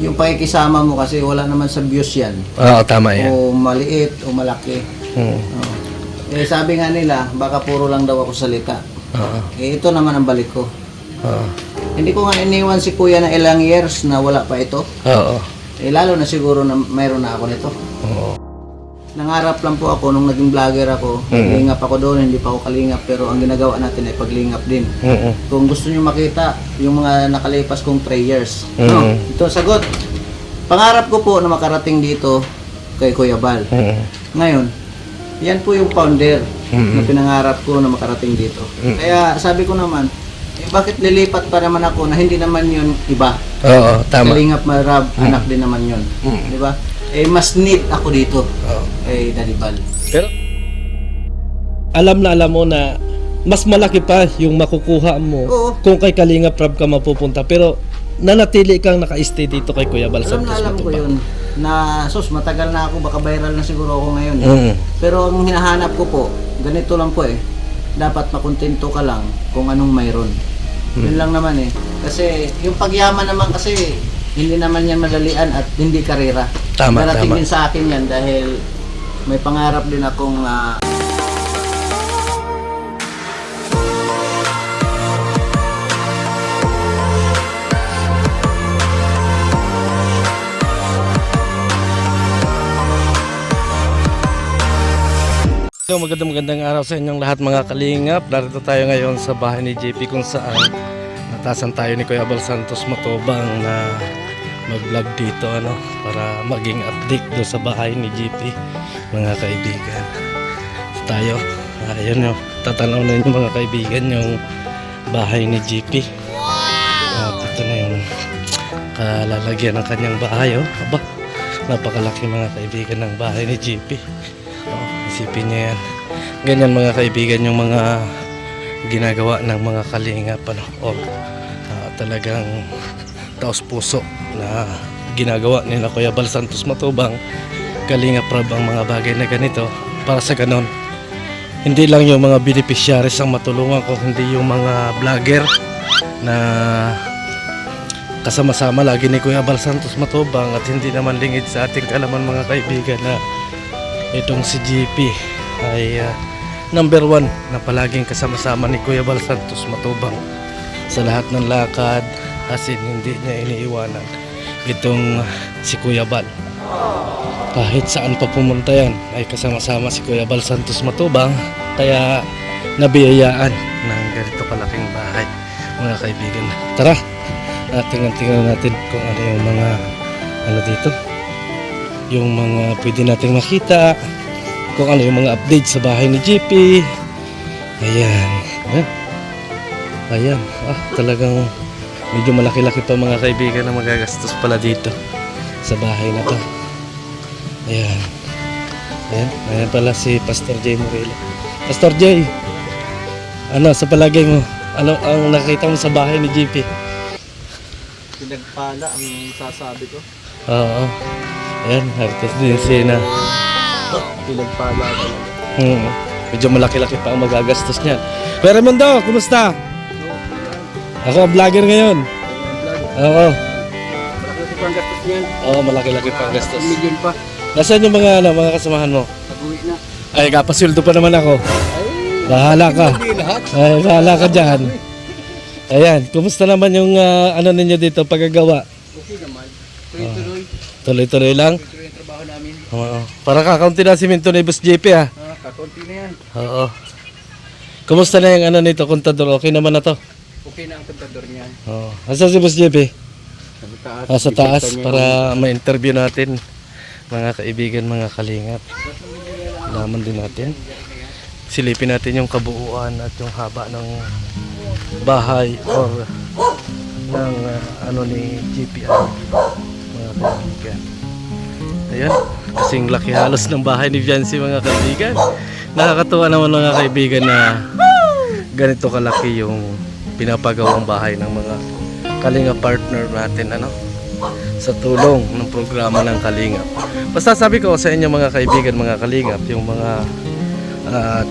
yung pakikisama mo kasi wala naman sa views yan. Oo, tama yan. O maliit o malaki. Eh sabi nga nila, baka puro lang daw ako salita. Eh ito naman ang balik ko. Hindi ko nga iniwan si kuya na ilang years na wala pa ito. Eh lalo na siguro na mayroon na ako nito. Nangarap lang po ako nung naging vlogger ako. Naglingap ako doon, hindi pa ako kalingap. Pero ang ginagawa natin ay paglingap din. Kung gusto nyo makita yung mga nakalipas kong 3 years. No, ito sagot. Pangarap ko po na makarating dito kay Kuya Bal. Ngayon, yan po yung founder na pinangarap ko na makarating dito. Kaya sabi ko naman, eh, bakit lilipat pa naman ako na hindi naman yun iba? Oo, tama. Kalingap Marab, anak din naman yun. Di ba? Eh, mas need ako dito. Eh, Daddy Bal. Pero alam mo na mas malaki pa yung makukuha mo kung kay Kalingap Rab ka mapupunta. Pero nanatili kang naka-stay dito kay Kuya Bal Santos Alam ko Matubang. yun na matagal na ako, baka viral na siguro ako ngayon. Pero ang hinahanap ko po, ganito lang po eh. Dapat makontento ka lang kung anong mayroon. Yun lang naman eh. Kasi yung pagyaman naman kasi hindi naman yan madalian at hindi karera. Tama, Darating tama. din sa akin yan dahil may pangarap din akong So, magandang araw sa inyong lahat mga kalingap. Narito tayo ngayon sa bahay ni JP kung saan natasan tayo ni Kuya Bal Santos Matubang na mag-vlog dito para maging update do sa bahay ni JP mga kaibigan. So, tayo, ayun yung tatanaw na yung mga kaibigan yung bahay ni JP. At ito na yung kalalagyan ng kanyang bahay. Aba, napakalaki mga kaibigan ng bahay ni JP. Isipin niya yan. Ganyan mga kaibigan yung mga ginagawa ng mga kalingap talagang taos puso na ginagawa nila Kuya Bal Santos Matubang, Kalingap Rab ang mga bagay na ganito para sa ganon hindi lang yung mga beneficiaries ang matulungan ko, hindi yung mga vlogger na kasama-sama lagi ni Kuya Bal Santos Matubang at hindi naman lingid sa ating kalaman mga kaibigan na itong si JP ay number 1 na palaging kasama-sama ni Kuya Bal Santos Matubang sa lahat ng lakad, as in hindi niya iniiwanan itong si Kuya Bal. Kahit saan pa pumunta yan ay kasama-sama si Kuya Bal Santos Matubang, kaya nabiyayaan ng ganito kalaking bahay mga kaibigan. Tara, tingnan natin kung ano yung mga dito, yung mga pwede nating makita, kung ano yung mga update sa bahay ni JP. Ayan, talagang medyo malaki-laki pa mga kaibigan na magagastos pala dito sa bahay na to. Ayan pala si Pastor J Morelo. Pastor J, sa palagay mo, ano ang nakita mo sa bahay ni JP? pinagpala ang sasabi ko. Oo. Ayan, hartos din siya na. Pinagpala talaga. Medyo malaki-laki pa ang magagastos niyan. Pero Raimondo, kumusta? Ako ang vlogger ngayon. Oo. Malaki pa ang gastos niyan. Oo, malaki-laki pa ang gastos. Million pa. Nasaan yung mga kasamahan mo? Pag-uwi na. Ay, kapasildo pa naman ako. Bahala ka. Ay, bahala ka dyan. Ayan, kumusta naman yung ninyo dito, paggagawa? Okay naman. Tuloy-tuloy. Tuloy-tuloy lang? Tuloy ang trabaho namin. Oo. Para kakaunti na simento ni Boss JP Kakunti na yan. Oo. Kumusta na yung nito, kontador? Okay naman na to? Okay na ang kontador niyan. Oo. Asa si Boss JP? Sa taas. Sa taas para ma-interview natin mga kaibigan, mga kalingap. Laman din natin. Silipin natin yung kabuuan at yung haba ng bahay or ng ni GPR mga kaibigan. Ayan, kasing laki halos ng bahay ni Viancy mga kaibigan. Nakakatuwa naman mga kaibigan na ganito kalaki yung pinapagawang bahay ng mga Kalinga partner natin sa tulong ng programa ng Kalingap. Basta sabi ko sa inyo mga kaibigan, mga Kalingap, yung mga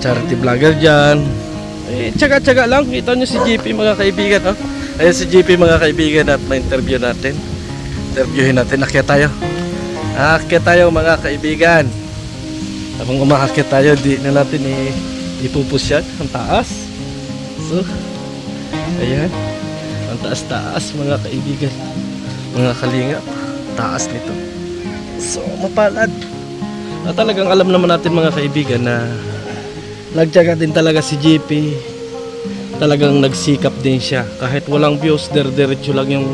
charity vlogger dyan, tsaga-tsaga lang. Ito nyo si JP mga kaibigan. Ayun si JP mga kaibigan at ma-interview natin. Interviewin natin. Akyat tayo. Akyat tayo mga kaibigan. Habang umaakyat tayo, di na natin ipupus yan. Ang taas. So, ayan. Ang taas-taas mga kaibigan. Mga kalingap. Taas nito. So, mapalad. At talagang alam naman natin mga kaibigan na nagtyaga din talaga si JP. Talagang nagsikap din siya. Kahit walang views, diretso lang yung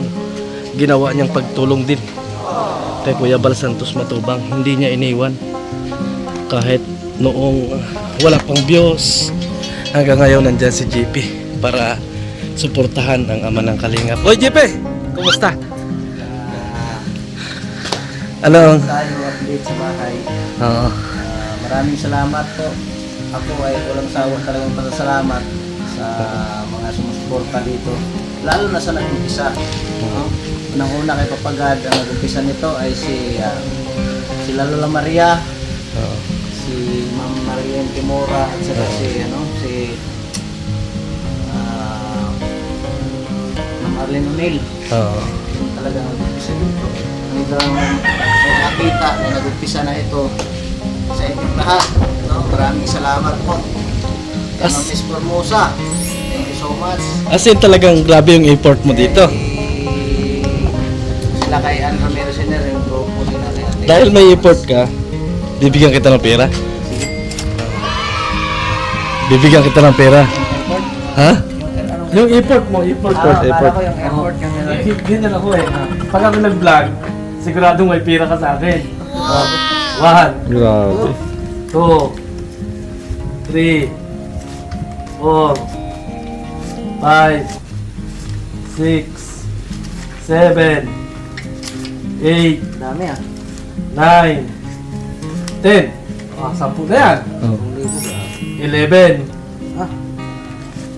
ginawa niyang pagtulong din kay Kuya Bal Santos Matubang. Hindi niya iniwan. Kahit noong wala pang views, hanggang ngayon nandyan si JP para suportahan ang ama ng Kalingap. Oy JP! Kumusta? Ano? Tayo update sa bahay. Oo. Maraming salamat po. Ako ay walang sawa talagang pasasalamat sa mga sumusuporta dito. Lalo na sa nag-umpisa. No? Unang-una kay Papagad, ang nag-umpisa nito ay si Lola Maria, Oo. si Ma'am Marian Kimura, at saka si Ma'am Arlene O'Neill. Oo. Yung talagang nag-umpisa dito. Hanggang may nakita na nag-umpisa na ito sa inyong lahat. No? Maraming salamat po. Kay Ma'am Miss Formosa. Thank you so much. As in talagang grabe yung effort mo dito. Sila kay Ann Romero Senior, yung grupo nila kay Ate. Dahil may effort ka, bibigyan kita ng pera. Bibigyan kita ng pera. Effort? Ha? Anong Yung effort mo, effort. akala ko yung effort yung nila. Ganyan ako eh. Pag ako nag-vlog, siguradong may pira ka sa akin. 1, Grabe. 2, 3, 4, 5, 6, 7, 8, Dami ah. 9, 10. 10 na yan. 11, Ah,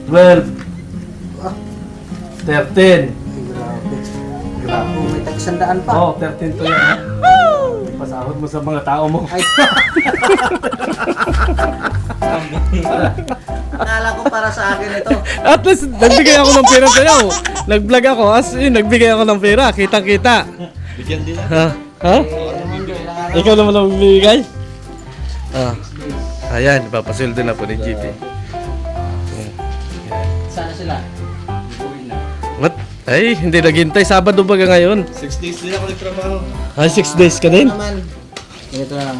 12, ah, 13. grabe. Grabe. Oh, may tagsandaan pa. Oo, 13 to yan. Pasahod mo sa mga tao mo. Ay. Akala ko para sa akin ito. At least, nagbigay ako ng pera sa'yo. Nag-vlog ako, as in, nagbigay ako ng pera. Kitang-kita. Bigyan din Ha? Ha? Ikaw naman ang bibigay? Ah. Ayan, papasweldo na po ni GP. Sana sila. What? Ay, hindi naghintay. Sabado ba ka ngayon? 6 days din ako nagtrabaho. Ay, 6 days ka din? Naman. Ito na lang.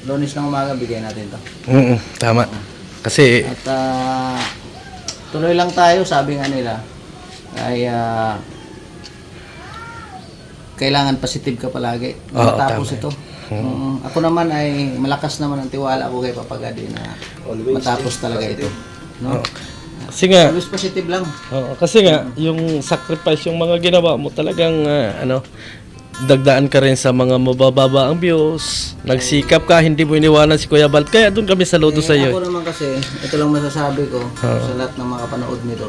Lunes ng umaga, bigay natin to. Tama. Kasi, At tuloy lang tayo, sabi nga nila. Ay kailangan positive ka palagi. Oo, Matapos tama. ito. Ako naman ay malakas naman ang tiwala ko kay Papagadi na matapos talaga ito. No? kasi nga, Always positive lang. kasi nga, yung sacrifice, yung mga ginawa mo talagang, dagdaan ka rin sa mga mabababa ang views. Nagsikap ka, hindi mo iniwanan si Kuya Bal. Kaya doon kami saludo sa iyo. Ako naman kasi, ito lang masasabi ko sa lahat ng mga kapanood nito.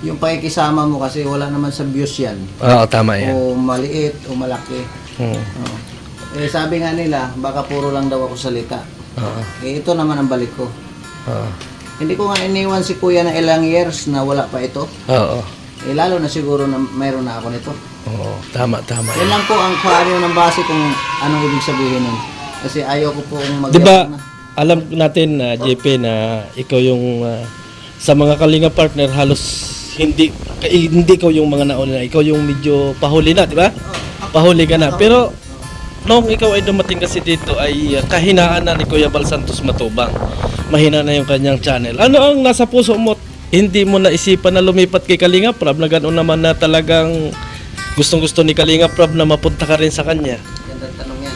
Yung pakikisama mo kasi wala naman sa views yan. Oo, tama yan. O maliit o malaki. Oo. Oo. Sabi nga nila, baka puro lang daw ako salita. Oo. Ito naman ang balik ko. Oo. Hindi ko nga iniwan si Kuya na ilang years na wala pa ito. Oo. Lalo na siguro na mayroon na ako nito. Oo. Tama. Yan lang po ang paano ng base kung anong ibig sabihin nun. Kasi ayaw ko po mag Di ba, alam natin na JP na ikaw yung sa mga kalinga partner halos hindi ikaw yung mga nauna, ikaw yung medyo pahuli na, di ba? Pahuli ka na. Pero nung ikaw ay dumating kasi dito ay kahinaan na ni Kuya Bal Santos Matubang. Mahina na yung kanyang channel. Ano ang nasa puso mo? Hindi mo naisipan na lumipat kay Kalinga Prab na ganoon naman na talagang gustong-gusto ni Kalinga Prab na mapunta ka rin sa kanya? Gandang tanong yan.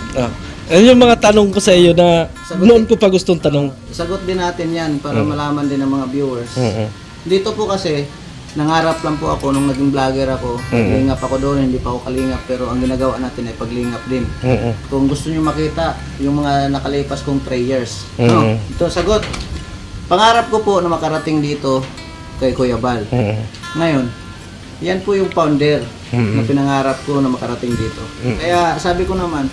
Ano yung mga tanong ko sa iyo na noon ko pa gustong tanong? Sagot din natin yan para malaman din ng mga viewers. Oo. Dito po kasi, nangarap lang po ako nung naging vlogger ako. Paglingap ako doon, hindi pa ako kalingap. Pero ang ginagawa natin ay paglingap din. Oo. Kung gusto nyo makita yung mga nakalipas kong prayers. No? Ito, sagot. Pangarap ko po na makarating dito kay Kuya Bal. Oo. Ngayon, yan po yung founder na pinangarap ko na makarating dito. Kaya sabi ko naman,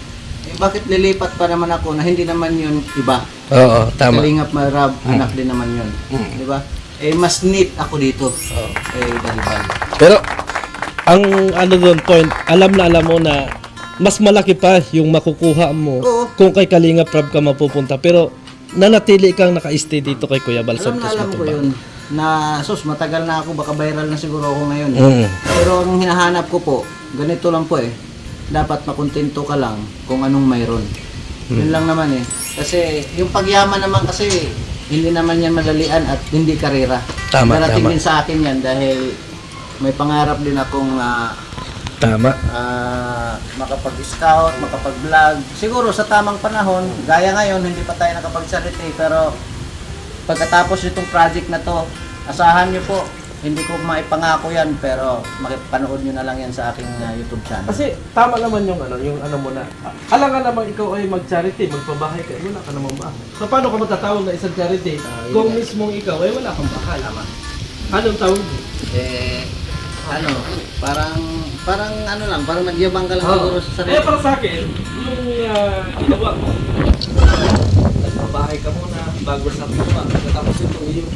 bakit lilipat pa naman ako na hindi naman yun iba? Oo, tama. Kalingap Marab, anak din naman yun. Di ba? mas neat ako dito. Daribal. Pero ang ano doon point, alam mo na mas malaki pa yung makukuha mo Oo. kung kay Kalinga Prab ka mapupunta. Pero nanatili kang naka-stay dito kay Kuya Bal Santos Alam ko Matubang. yun. Na, matagal na ako, baka viral na siguro ako ngayon. Mm. Pero ang hinahanap ko po, ganito lang po dapat makontento ka lang kung anong mayroon. Yun lang naman Kasi yung pagyaman naman kasi, hindi naman yan madalian at hindi karera. Tama, Darating tama. din sa akin yan dahil may pangarap din akong Tama. makapag-scout, makapag-vlog. Siguro sa tamang panahon, gaya ngayon, hindi pa tayo nakapagsalita pero pagkatapos itong project na to, asahan nyo po, hindi ko maipangako yan pero makipanood nyo na lang yan sa aking YouTube channel. Kasi tama naman yung ano mo na. Alam nga naman ikaw ay mag-charity, magpabahay ka, wala ka namang bahay. So paano ka matatawag na isang charity kung mismong ikaw ay wala kang bahay? Anong tawag mo? Parang ano lang, parang nagyabang ka lang siguro sa sarili. Para sa akin, yung ginawa mo, nagpabahay ka muna bago sa pagkawa. Tapos ito yung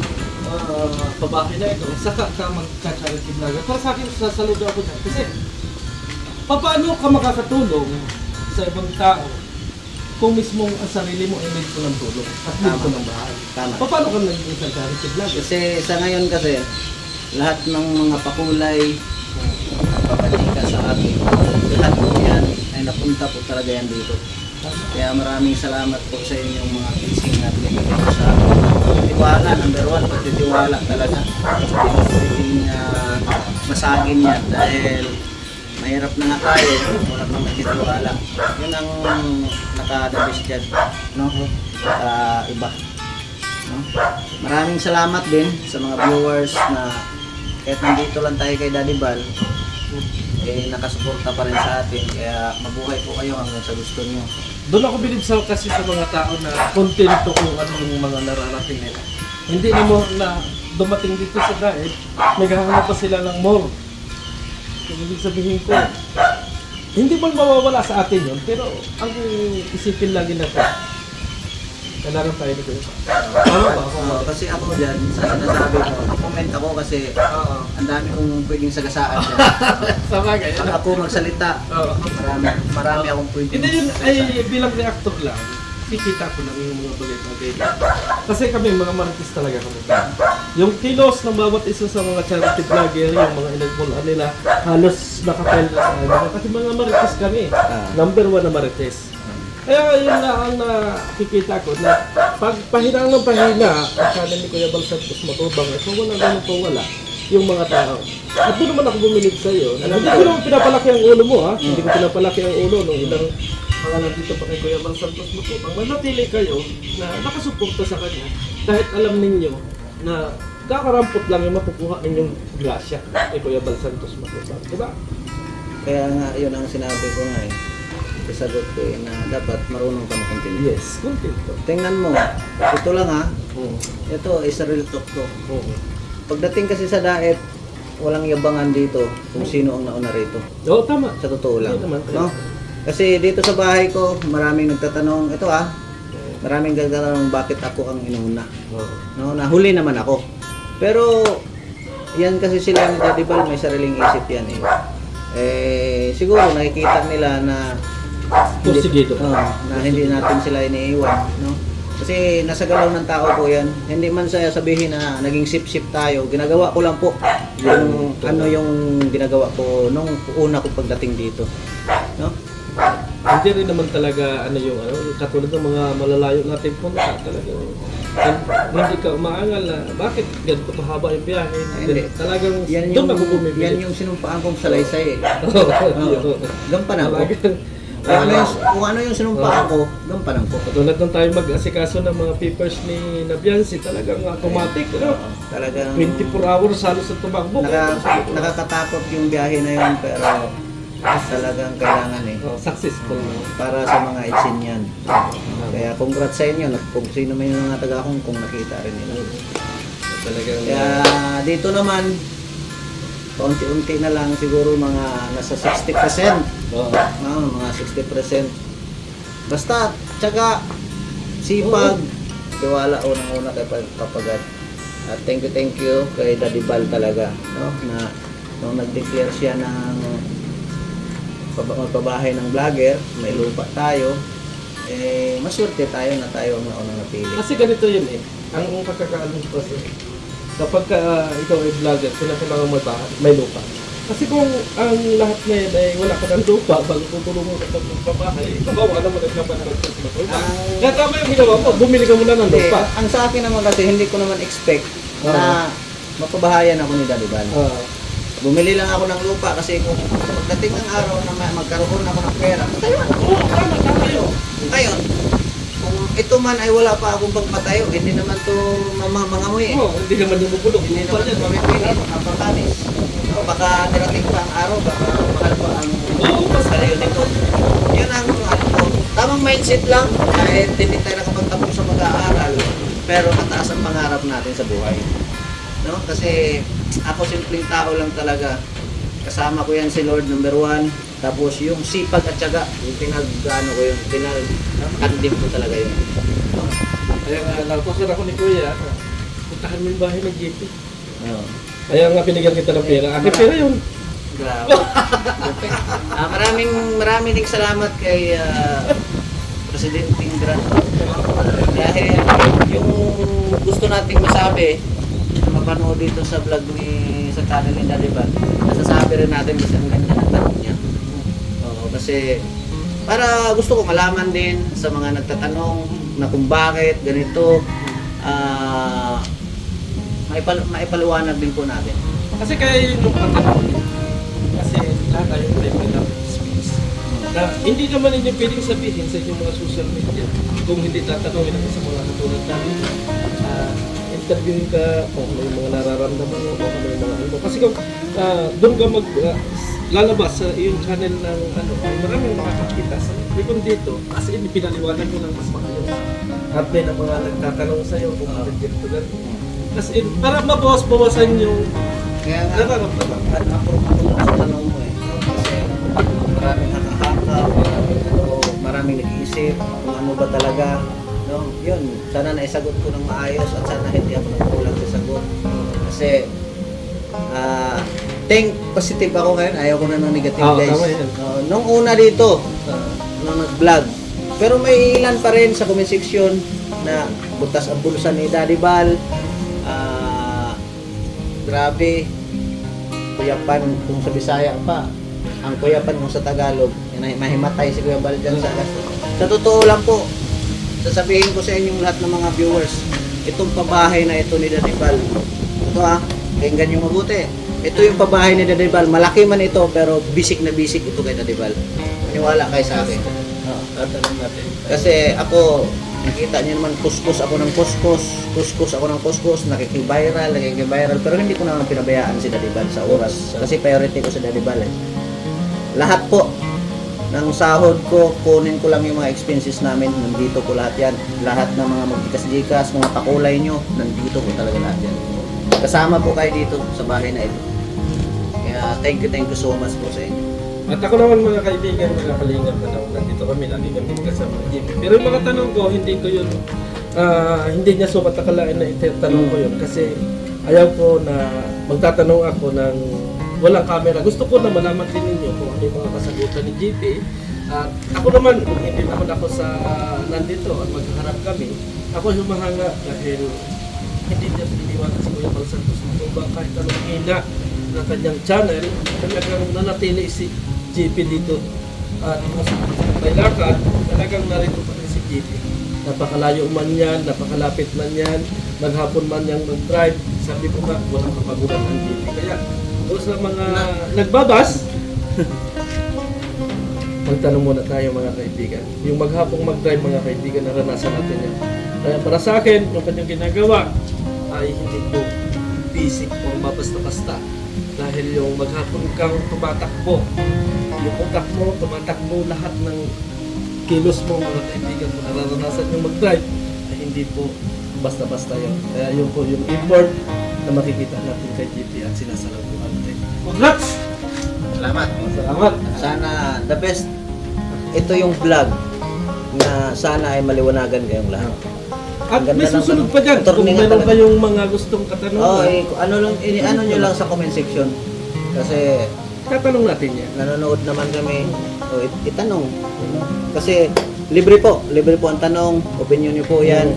pabahay na ito, saka ka mag-charity vlogger. Para sa akin, sasaludo ako dyan. Kasi, paano ka makakatulong sa ibang tao kung mismong ang sarili mo ay need ko ng tulong at need ko ng bahay? Tama. Paano ka naging isang charity vlogger? Kasi sa ngayon kasi, lahat ng mga pakulay, papanika sa akin, lahat po yan ay napunta po talaga yan dito. Kaya maraming salamat po sa inyong mga teaching na binibigay po sa akin. Tiwala, number one, pagtitiwala talaga. Hindi ko pwedeng masagin yan dahil mahirap na nga tayo, wala pang nagtitiwala. Yun ang nakadabis dyan, no? Iba. No? Maraming salamat din sa mga viewers na kahit nandito lang tayo kay Daddy Bal, nakasuporta pa rin sa atin. Kaya mabuhay po kayo hanggang sa gusto niyo. Doon ako bilib sa kasi sa mga tao na kontento kung ano yung mga nararating nila. Hindi na mo na dumating dito sa diet, naghahanap pa sila ng more. Kung ibig sabihin ko, hindi man mawawala sa atin yun, pero ang isipin lagi natin, kailangan tayo dito. Tama ba? Kasi ako dyan, sa sinasabi ko, comment ako kasi ang dami kong pwedeng sagasaan dyan. Sa bagay. Pag ako magsalita, marami akong pwedeng Hindi yun ay bilang reactor lang. Kikita ko lang yung mga bagay-bagay. Kasi kami mga marites talaga kami. Yung kilos ng bawat isa sa mga charity vlogger, yung mga inagmulan nila, halos nakapel na sa amin. Kasi mga marites kami. Number 1 na marites. Kaya yun na ang nakikita ko na pag pahinang ng pahina, akala ni Kuya Bal Santos Matubang, so wala ganun pa wala yung mga tao. At doon naman ako bumilib sa iyo. Hindi ko naman pinapalaki ang ulo mo ha. Hindi ko pinapalaki ang ulo nung ilang mga nandito pa kay Kuya Bal Santos Matubang. Manatili kayo na nakasuporta sa kanya kahit alam ninyo na kakarampot lang yung makukuha ninyong grasya kay Kuya Bal Santos Matubang. Diba? Kaya nga, yun ang sinabi ko nga Sagot ko na dapat marunong ka makontento. Yes, kontento. Tingnan mo, ito lang ito is a real talk to. Pagdating kasi sa diet, walang yabangan dito kung sino ang nauna rito. Oo, tama. Sa totoo lang. Naman, No? Kasi dito sa bahay ko, maraming nagtatanong, maraming nagtatanong bakit ako ang inuna. No, nahuli naman ako. Pero yan kasi sila ni Daddy Bal, may sariling isip yan siguro nakikita nila na Porsigido. na hindi natin sila iniiwan, no? Kasi nasa galaw ng tao po yan. Hindi man saya sabihin na naging sip-sip tayo. Ginagawa ko lang po yung ano yung ginagawa ko nung una ko pagdating dito. No? Hindi rin naman talaga katulad ng mga malalayo natin punta talaga. Hindi ka umaangal na bakit ganito kahaba yung biyahe. Hindi. Talagang Yan doon yung, ako bumibili. yan yung sinumpaan kong salaysay Gampanan ko. Talagang Kung ano yung sinumpaan ko, gampanan ko. katulad ng tayo mag-asikaso ng mga papers ni Nabiansi, talagang automatic, Talagang 24 hours halos sa tumakbo. nakakatakot yung biyahe na yun pero talagang kailangan Successful. para sa mga itsin yan. Kaya congrats sa inyo kung sino may mga taga kung nakita rin nila. Talagang Kaya dito naman, paunti-unti na lang siguro mga nasa 60%. Mga 60%. Basta, tiyaga, sipag, tiwala unang-una kay Papagat. At thank you kay Daddy Bal talaga, no? Na nung nag-declare siya ng magpabahay ng vlogger, may lupa tayo, maswerte tayo na tayo ang naunang napili. Kasi ganito yun eh. Ang pagkakaalam ko kasi, kapag ikaw ay vlogger, kailangan may lupa. Kasi kung ang lahat na yan ay wala ka ng lupa, bago tutulungan ka ng magpabahay, bawa naman nagkapanarap ka sa lupa. Kaya tama yung ginawa mo, bumili ka muna ng lupa. Ang sa akin naman kasi, hindi ko naman expect na mapabahayan ako ni Daddy Bal. Bumili lang ako ng lupa kasi kung pagdating ng araw na magkaroon ako ng pera, tayo. Oo, tama yun. Ngayon, kung ito man ay wala pa akong pagpatayo, hindi naman to mangamoy eh. Oo, hindi naman yung bubulog. Hindi naman ito mamipili, ang pangkanis. O baka darating pa ang araw, baka mahal pa ang salayo nito. Yun ang ano ko. Tamang mindset lang, kahit hindi tayo nakapagtapos sa mag-aaral, pero mataas ang pangarap natin sa buhay. No? Kasi ako simpleng tao lang talaga. Kasama ko yan si Lord number 1. Tapos yung sipag at syaga, yung pinag-ano ko yun, pinag-andim ko talaga yun. No? Kaya nga, nakukusar ako ni Kuya, puntahan mo yung bahay ng JP. No. Kaya nga pinigyan kita ng pera. Akin pera yun. Grabe. Maraming ding salamat kay Presidenting Grant. Dahil yung gusto nating masabi, mapanood dito sa vlog sa channel ni Daddy Bal, nasasabi rin natin kasi ang ganda ng tanong niya. Oo, kasi para gusto ko malaman din sa mga nagtatanong na kung bakit ganito, maipaliwanag din po natin. Kasi kaya yun yung pagkakas. Kasi lahat tayo may freedom of speech. Na hindi naman ninyo pwedeng sabihin sa inyong mga social media kung hindi tatanungin ako sa mga katulad namin. Interviewin ka kung ano yung mga nararamdaman mo, kung ano yung mga ano. Kasi kung doon ka lalabas sa iyong channel ng ano, ay maraming makakakita sa kung dito, kasi pinaliwanag mo ng mas maayos. At may na mga nagtatanong sa'yo kung bakit ganito ganito. Kasi para mabawas-bawasan yung Kaya nga, nararamdaman. approve sa tanong mo eh. Kasi maraming nakahaka, maraming nag-iisip kung ano ba talaga. No? Yun, sana naisagot ko ng maayos at sana hindi ako nagkulang sa sagot. Kasi think positive ako ngayon, ayaw ko na ng negative guys. Tama yan. Nung una dito, nung nag-vlog, pero may ilan pa rin sa comment section na butas ang bulsa ni Daddy Bal. Grabe, kuyapan kung sa Bisaya pa, ang kuyapan kung sa Tagalog, mahimatay si Kuya Bal dyan sa totoo lang po, sasabihin ko sa inyong lahat ng mga viewers, itong pabahay na ito ni Daddy Bal, ito pakinggan nyo mabuti, ito yung pabahay ni Daddy Bal, malaki man ito pero bisik na bisik ito kay Daddy Bal, maniwala kayo sa akin. Tatanong natin. Kasi ako, nakita niyo naman, kuskus ako ng kuskus, nakikiviral, pero hindi ko naman pinabayaan si Daddy Bal sa oras. Kasi priority ko si Daddy Bal eh. Lahat po ng sahod ko, kunin ko lang yung mga expenses namin, nandito ko lahat yan. Lahat ng mga magjikas-jikas, mga pakulay nyo, nandito ko talaga lahat yan. Kasama po kayo dito sa bahay na ito. Kaya thank you so much po sa inyo. At ako naman mga kaibigan, mga kalingap na nandito kami, lagi kami kasama ng JP. Pero yung mga tanong ko, hindi ko yun, hindi niya sukat akalain na itatanong ko yun. Kasi ayaw ko na magtatanong ako ng walang camera. Gusto ko na malaman din ninyo kung ano yung mga kasagutan ni JP. At ako naman, hindi naman ako sa nandito at magharap kami. Ako humahanga dahil hindi niya piniwanag si Kuya Bal Santos Matubang kahit anong hina ng kanyang channel, talagang nanatili si JP dito. At may lakad, talagang narito pa rin si JP. Napakalayo man yan, napakalapit man yan, maghapon man yan mag-drive. Sabi ko nga, walang kapaguran ng JP. Kaya, kung sa mga nagbabas, magtanong muna tayo mga kaibigan. Yung maghapong mag-drive mga kaibigan, naranasan natin yan. Kaya para sa akin, yung kanyang ginagawa ay hindi po basic o mabasta-basta. Dahil yung maghapon kang tumatakbo, yung utak mo, tumatakbo lahat ng kilos mo mga kaibigan mo nararanasan yung mag-drive ay hindi po basta-basta yun. Kaya yun po yung effort na makikita natin kay JP at sinasalamuhan natin. Congrats! Salamat. Salamat! Sana the best. Ito yung vlog na sana ay maliwanagan kayong lahat. At Ang ganda may ng susunod tanong. pa dyan. Kung Attorney nga meron talaga. kayong mga gustong katanungan, Oo, ano lang, ano nyo lang sa comment section. Kasi tatanong natin yan. nanonood naman kami. O, itanong. Kasi libre po ang tanong. Opinion nyo po yan.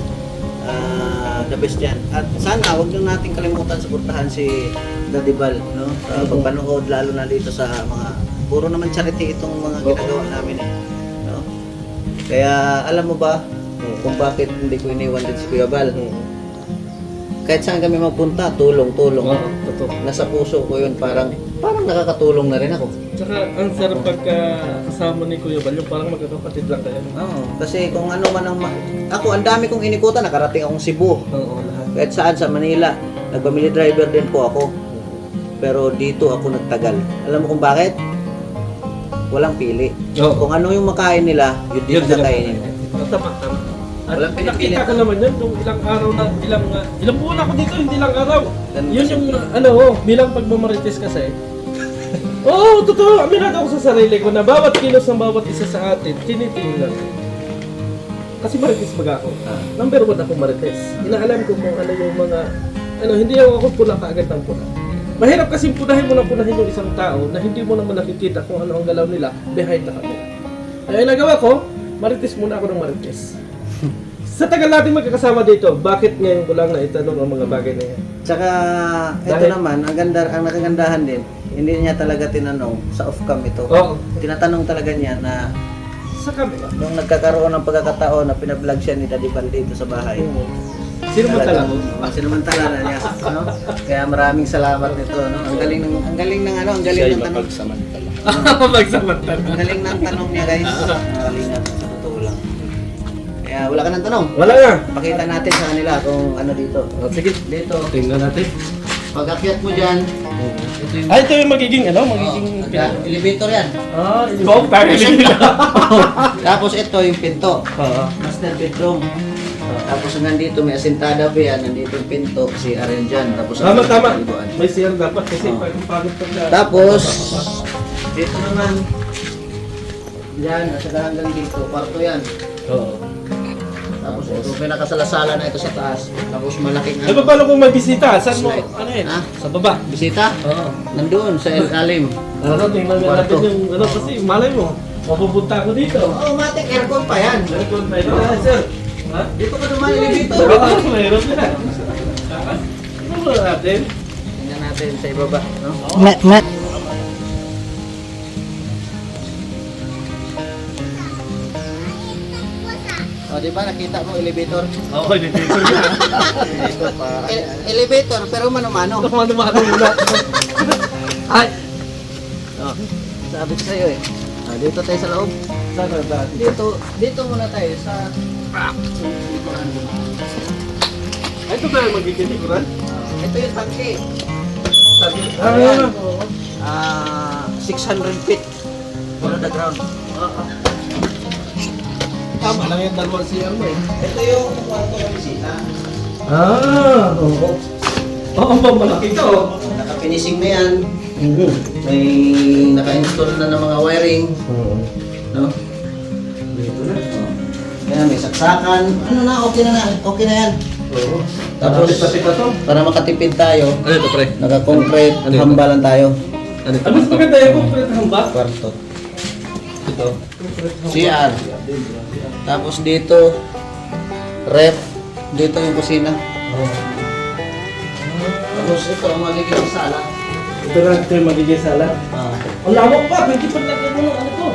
The best yan. At sana, huwag nyo natin kalimutan suportahan si Daddy Val, no? Sa pagpanood, lalo na dito sa mga, puro naman charity itong mga ginagawa namin eh. No? Kaya, alam mo ba, kung bakit hindi ko iniwan din si Kuya Val? Kahit saan kami magpunta, tulong. Oo, totoo. Nasa puso ko yun, parang nakakatulong na rin ako. Tsaka ang sarap pagka kasama ni Kuya Bal, yung parang magkakapatid lang kayo. Oo, kasi kung ano man ang ako, ang dami kong inikutan, nakarating akong Cebu. Oo, lahat. Kahit saan sa Manila, nagpamili driver din po ako. Pero dito ako nagtagal. Alam mo kung bakit? Walang pili. Oo. Kung ano yung makain nila, yun din sila. kakainin. Tama. At Walang pinipilit. nakita ka naman yun, nung ilang araw na, ilang buwan ako dito, hindi lang araw. Ganun Yun kasi. yung, bilang pagmamarites kasi. Oo, totoo. Aminado ako sa sarili ko na bawat kilos ng bawat isa sa atin, tinitingnan ko. Kasi marites baga ako. Number 1 ako marites. Inaalam ko kung ano yung mga, hindi ako pula kaagad ng pula. Mahirap kasi punahin mo yung isang tao na hindi mo naman nakikita kung ano ang galaw nila behind the camera. Ay nagawa ko, marites muna ako ng marites. Sa tagal natin magkakasama dito, bakit ngayon ko lang na itanong ang mga bagay na yan? Tsaka, ito Dahil- naman, ang nakagandahan din, hindi niya talaga tinanong sa off-cam ito. Oo. Tinatanong talaga niya na Sa camera. nung nagkakaroon ng pagkakataon na pinablog siya ni Daddy Val dito sa bahay. Sino man talaga? Sinamantala na niya, no? Kaya maraming salamat nito, no? Ang galing ng ang galing ng tanong. mapagsamantala. Magsamantala. Ang galing ng tanong niya, guys. Ang galing na sa totoo lang. Kaya wala ka ng tanong. Wala na. Pakita natin sa kanila kung ano dito. Sige, Dito, tingnan natin. pag akyat mo dyan, ito yung Ito yung magiging magiging elevator yan. Ikaw, parang Tapos ito yung pinto. Oo. Master bedroom. Tapos hanggang dito may asintada pa yan. Nandito yung pinto, si Aren dyan. Tapos Tama. libuan. May CR dapat kasi Oo. pagod pagka. Tapos, dito naman, yan, at saka hanggang dito, kwarto yan. Oo. Tapos ito, may nakasalasala na ito sa taas. Tapos malaking Ay, paano kung may bisita? Saan mo? Slide. Ano yun? Ha? Sa baba. bisita. Oo. Nandun, sa ilalim. Tingnan natin Kwarto. yung kasi malay mo. Mapupunta ako dito. Oh, matik, aircon pa yan. Aircon pa ito. Sir. Ha? Dito ka naman, elevator. Mayroon na. Ano mo natin? Tingnan natin sa ibaba, no? O, di ba nakita mo elevator? Oo, dito na. Elevator pa. Elevator, pero mano-mano. Mano-mano muna. Ay! Oh, sabi ko sa'yo eh. Dito tayo sa loob. Saan na ba? Dito muna tayo sa... Ito ba yung magiging likuran? Ito yung tangke. Sabi. Ayan. 600 feet below the ground. Tama lang yung dalawang CR mo eh. Ito yung kwarto ng bisita. Oo. Oo, malaki ito. Naka-finishing na yan. May naka-install na ng mga wiring. No? Dito na. Kaya may saksakan. Ano na, okay na yan. Oo. Tapos, Tapos pa to. para makatipid tayo, Ano ito, pre? naka-concrete, Ano yun? hambalan tayo. Ano ito? Ano mas maganda yung concrete hamba? Kwarto. Ito. CR. Tapos dito, rep. Dito yung kusina. Tapos ito ang magiging sala. Ito na ito yung magiging sala. Ang lawak pa, hindi pa lagyan mo ng ano to.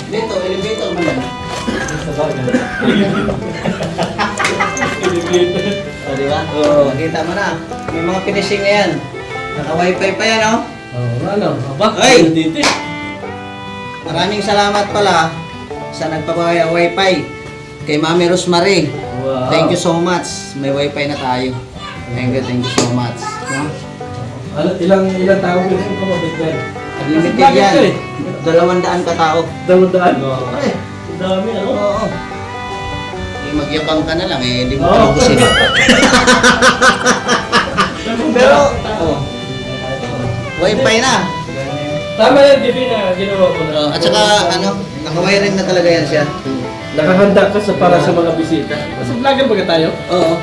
Dito, elevator mo lang. Sa bagay. O, di ba? Makita mo na. May mga finishing na yan. Naka-wifi pa yan, oh. Oo, ano? Aba, Ay! dito eh. Maraming salamat pala sa nagpapakaya wifi kay Mami Rosemary. Wow. Thank you so much. May wifi na tayo. Thank you so much. No? Ano, ilang tao pinsan ko mabigyan? Unlimited yan. 200 katao. Dawandaan? Pare, Ang dami, ano? oo. Magyabang ka na lang eh, hindi mo Oo. kalukusin. Pero, wifi na. Tama yan, Gibi, na ginawa ko na. At saka, naka-wiring na talaga yan siya. Nakahanda ka sa para sa mga bisita. Kasi vlogger ba tayo? Oo.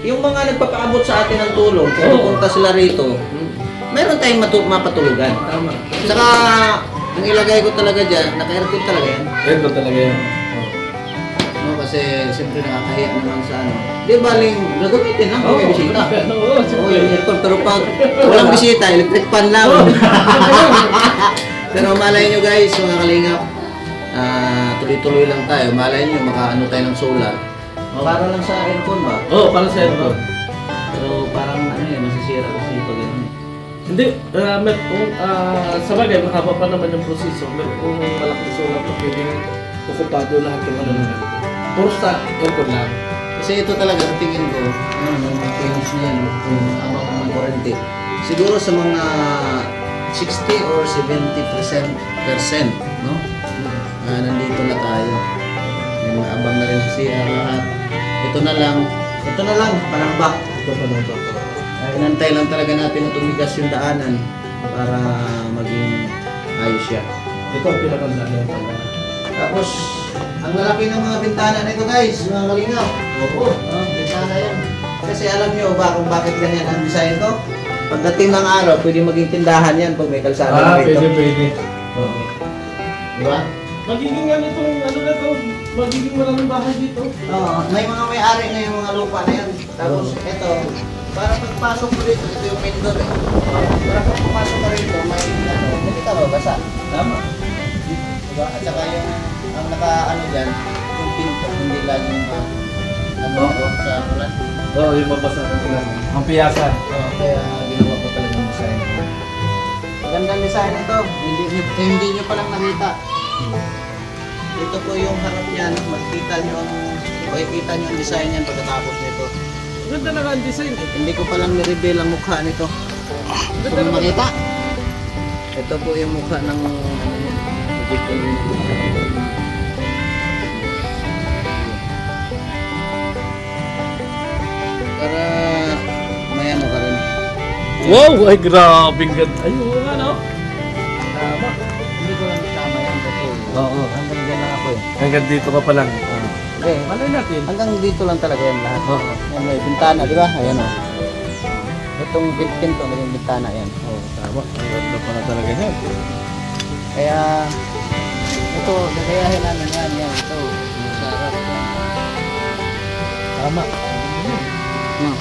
Yung mga nagpapaabot sa atin ng tulong, kung pupunta sila rito, meron tayong mapatulugan. Tama. Saka, ang ilagay ko talaga dyan, naka-aircon talaga yan. Ito talaga yan. No, kasi siyempre nakakahiya naman sa ano. Di baling gagamitin lang kung may bisita. Oo, Oo, yung aircon. Pero pag walang bisita, electric fan lang. Pero malay nyo guys, mga kalingap, tuloy-tuloy lang tayo. Malay nyo, makaano tayo ng solar. Para lang sa aircon ba? Oo, para sa ito. Pero parang ano masisira kasi pag ano. Hindi, sa bagay, mahaba pa naman yung proseso. Kung malaki solar pa, pwedeng okupado lahat yung ano na. Puro sa aircon lang. Kasi ito talaga, sa tingin ko, yung finish niya, kung abang ng warranty. Siguro sa mga 60 or 70%, no? Nandito na tayo. May mga abang na rin sa CR lahat. Ito na lang, parang back. Ito pa lang ito. Inantay lang talaga natin na tumigas yung daanan para maging ayos siya. Ito ang pinakandaan ng pala. Tapos, ang lalaki ng mga bintana nito guys, mga kalingap. Oo. Bintana yan. Kasi alam nyo ba kung bakit ganyan ang design ko? Pagdating ng araw, pwede maging tindahan yan pag may kalsada na rito. Pwede. Oo. Di ba? Magiging ano itong, ano na ito, magiging maraming bahay dito. Oo, may mga may-ari na yung mga lupa na yan. Tapos ito, para pagpasok mo rito, ito yung main door eh. Para pag pumasok ka rito, may ano, hindi ka mabasa. Tama. Diba? At saka yung, ang naka-ano dyan, yung pinto, hindi laging sa ulan. Oo, yung mabasa na sila. Ang piyasan. Oo, kaya ginawa ko talaga ng design. Magandang design ito. Hindi nyo palang nakita. Ito po yung harap niyan. Makikita nyo ang design niyan pagkatapos nito. Ganda na ang design eh. Hindi ko palang ni-reveal ang mukha nito. Gusto mo makita? Ito po yung mukha ng para may ano ka rin. Wow! Ay, grabe ganda. Ay, oo nga, no? Tama. Hindi ko lang kasama yan kasi Oo. hanggang dyan lang ako eh. Hanggang dito ka pa lang. Okay. Malay natin. Hanggang dito lang talaga yan lahat. Oo. Yan, may bintana, di ba? Ayan o. Itong pinto, may bintana yan. Oo, tama. Ang ganda pala talaga yan. Kaya, ito, gagayahin namin yan. Ito, sa harap. Tama. Hmm.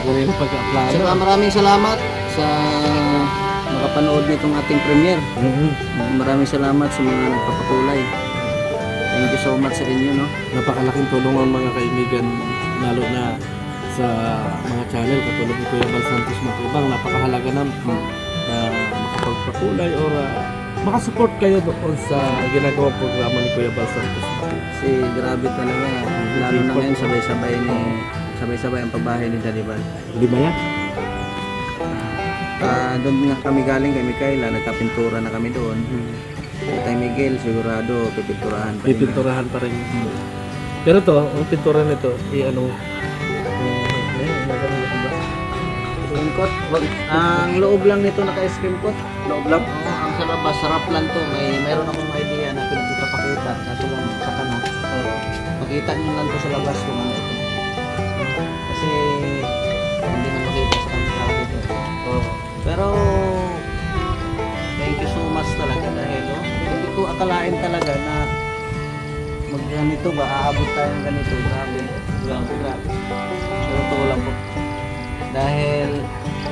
Magaling yung pagka-plano. Saka maraming salamat sa makapanood nitong ating premiere. Maraming salamat sa mga nagpapakulay. Thank you so much sa inyo, no? Napakalaking tulungan mga kaibigan, lalo na sa mga channel katulad ni Kuya Bal Santos Matubang. Napakahalaga na makapagpakulay or makasupport kayo doon sa ginagawang programa ni Kuya Bal Santos. Kasi grabe talaga. Lalo na ngayon, sabay-sabay ang pabahay ni Daddy Bal. Di ba yan? Doon nga kami galing kay Mikaela, nagkapintura na kami doon. Kay Miguel, sigurado pipinturahan pa rin. Pipinturahan pa rin. Pero to, ang pintura nito, ano, Screen coat. Ang loob lang nito naka-screen coat. loob lang. Oo, ang sa labas, sarap lang to. Mayroon akong idea na pinagpapakita. Kaso lang sa kana. Makita nyo lang to sa labas kung ano ito. Kasi hindi na makita sa kanila dito. Pero thank you so much talaga dahil hindi ko akalain talaga na ganito ba, aabot tayo ng ganito. Grabe. Pero totoo lang po. Dahil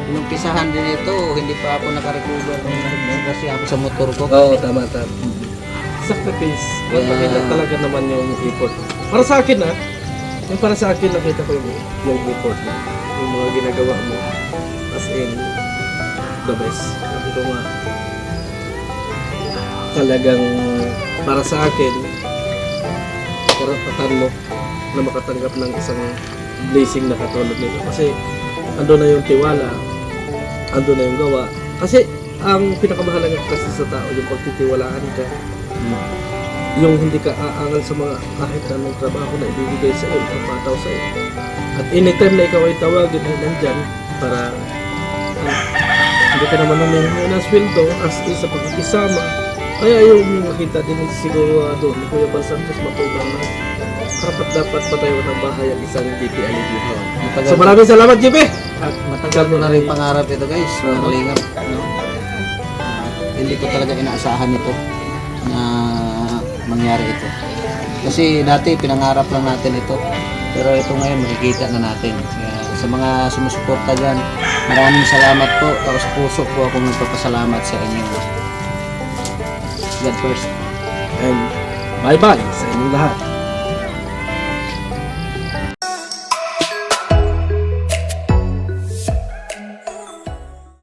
inumpisahan din ito, hindi pa ako nakarecover kasi ako sa motor ko. Oo, tama. Sacrifice. Magpakita talaga naman yung effort. Para sa akin yung para sa akin nakita ko yung effort mo. Yung mga ginagawa mo. As in, the best. Sabi ko nga, talagang para sa akin, karapatan mo na makatanggap ng isang blessing na katulad nito. Kasi ando na yung tiwala, ando na yung gawa. Kasi ang pinakamahalaga kasi sa tao yung pagtitiwalaan ka, yung hindi ka aangal sa mga kahit anong trabaho na ibibigay sa iyo, ipapataw sa iyo. At anytime na ikaw ay tawagin ay nandyan para hindi ka naman nangyayon ng sweldo as in sa pagkikisama, Ay, ayaw nyo makita din siguro doon ni Kuya Bal Santos Matubang na karapat dapat patayo ng bahay ang isang GP Aligi. So maraming salamat GP! At matagal ko na rin pangarap ito guys, mga kalingap. No? Hindi ko talaga inaasahan ito na mangyari ito. Kasi dati pinangarap lang natin ito. Pero ito ngayon makikita na natin. Kaya sa mga sumusuporta dyan, maraming salamat po. Tapos puso po akong nagpapasalamat sa inyo. God first. And bye-bye sa inyong lahat.